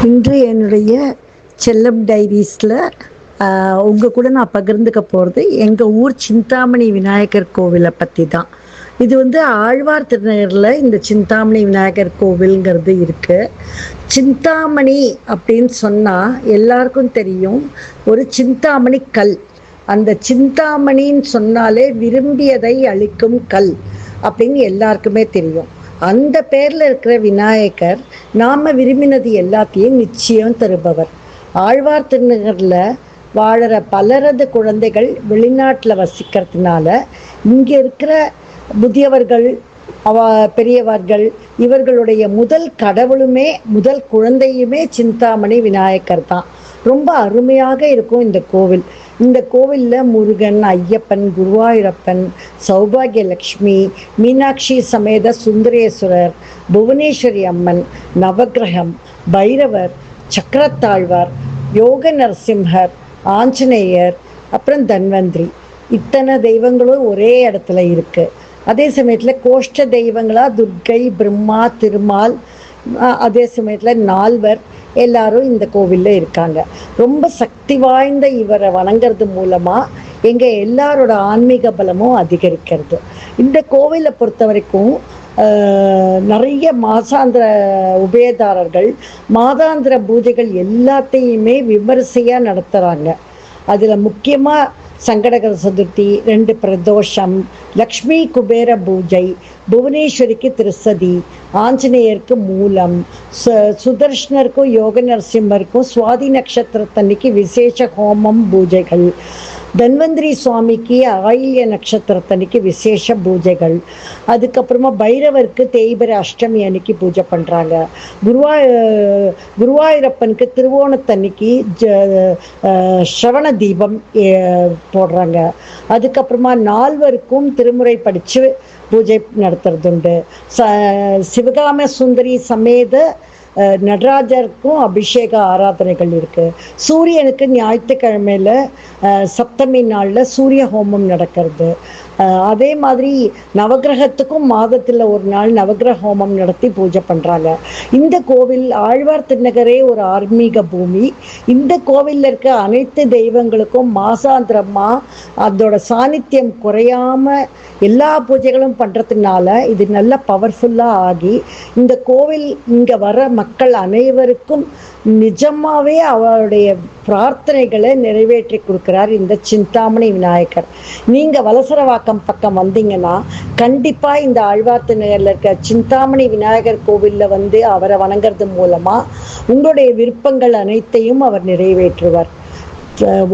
இன்று என்னுடைய செல்லம் டைரீஸில் உங்கள் கூட நான் பகிர்ந்துக்க போகிறது எங்கள் ஊர் சிந்தாமணி விநாயகர் கோவிலை பற்றி தான். இது ஆழ்வார் திருநகரில் இந்த சிந்தாமணி விநாயகர் கோவில்ங்கிறது இருக்குது. சிந்தாமணி அப்படின்னு சொன்னால் எல்லாருக்கும் தெரியும், ஒரு சிந்தாமணி கல். அந்த சிந்தாமணின்னு சொன்னாலே விரும்பியதை அளிக்கும் கல் அப்படின்னு எல்லாருக்குமே தெரியும். அந்த பேரில் இருக்கிற விநாயகர் நாம் விரும்பினது எல்லாத்தையும் நிச்சயம் தருபவர். ஆழ்வார் திருநகரில் வாழற பலரது குழந்தைகள் வெளிநாட்டில் வசிக்கிறதுனால இங்கே இருக்கிற முதியவர்கள் பெரியவர்கள் இவர்களுடைய முதல் கடவுளுமே முதல் குழந்தையுமே சிந்தாமணி விநாயகர் தான். ரொம்ப அருமையாக இருக்கும் இந்த கோவில். இந்த கோவிலில் முருகன், ஐயப்பன், குருவாயூரப்பன், சௌபாகியலக்ஷ்மி, மீனாட்சி சமேத சுந்தரேஸ்வரர், புவனேஸ்வரி அம்மன், நவகிரகம், பைரவர், சக்கரத்தாழ்வார், யோக நரசிம்ஹர், ஆஞ்சநேயர், அப்புறம் தன்வந்திரி, இத்தனை தெய்வங்களும் ஒரே இடத்துல இருக்கு. அதே சமயத்தில் கோஷ்ட தெய்வங்களா துர்க்கை, பிரம்மா, திருமால், அதே சமயத்தில் நால்வர் எல்லாரும் இந்த கோவிலில் இருக்காங்க. ரொம்ப சக்தி வாய்ந்த இவரை வணங்குறது மூலமாக எங்கள் எல்லாரோட ஆன்மீக பலமும் அதிகரிக்கிறது. இந்த கோவிலை பொறுத்த வரைக்கும் நிறைய மாசாந்திர உபயதாரர்கள் மாதாந்திர பூஜைகள் எல்லாத்தையுமே விமரிசையாக நடத்துகிறாங்க. அதில் முக்கியமாக சங்கடகர சதுர்த்தி, 2 பிரதோஷம், லக்ஷ்மி குபேர பூஜை, புவனேஸ்வரிக்கு திருசதி, ஆஞ்சநேயருக்கு மூலம், சுதர்ஷனருக்கும் யோக நரசிம்மருக்கும் சுவாதி நட்சத்திரத்தன்னைக்கு விசேஷ ஹோமம் பூஜைகள், தன்வந்திரி சுவாமிக்கு ஆயில்ய நட்சத்திரத்தன்னைக்கு விசேஷ பூஜைகள், அதுக்கப்புறமா பைரவருக்கு தேய்பிரை அஷ்டமி அன்னைக்கு பூஜை பண்ணுறாங்க. குருவாயூரப்பனுக்கு திருவோணத்தன்னைக்கு ஸ்ரவண தீபம் போடுறாங்க. அதுக்கப்புறமா நால்வருக்கும் திருமுறை படித்து பூஜை நடத்துறதுண்டு. சிவகாம சுந்தரி சமேத நடராஜருக்கும் அபிஷேக ஆராதனைகள் இருக்குது. சூரியனுக்கு ஞாயிற்றுக்கிழமையில் சப்தமி நாளில் சூரிய ஹோமம் நடக்கிறது. அதே மாதிரி நவகிரகத்துக்கும் மாதத்தில் ஒரு நாள் நவகிரக ஹோமம் நடத்தி பூஜை பண்ணுறாங்க. இந்த கோவில் ஆழ்வார் திருநகரே ஒரு ஆன்மீக பூமி. இந்த கோவிலில் இருக்க அனைத்து தெய்வங்களுக்கும் மாசாந்திரமாக அதோட சாநித்தியம் குறையாமல் எல்லா பூஜைகளும் பண்ணுறதுனால இது நல்ல பவர்ஃபுல்லாக ஆகி இந்த கோவில் இங்கே வர மக்கள் அனைவருக்கும் நிஜமாகவே அவருடைய பிரார்த்தனைகளை நிறைவேற்றி கொடுக்குறார் இந்த சிந்தாமணி விநாயகர். நீங்கள் வலசரவாக்கம் பக்கம் வந்தீங்கன்னா கண்டிப்பாக இந்த ஆழ்வார் திருநகரில் இருக்க சிந்தாமணி விநாயகர் கோவிலில் அவரை வணங்குறது மூலமாக உங்களுடைய விருப்பங்கள் அனைத்தையும் அவர் நிறைவேற்றுவார்.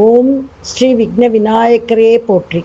ஓம் ஸ்ரீ விக்ன விநாயகரே போற்றி.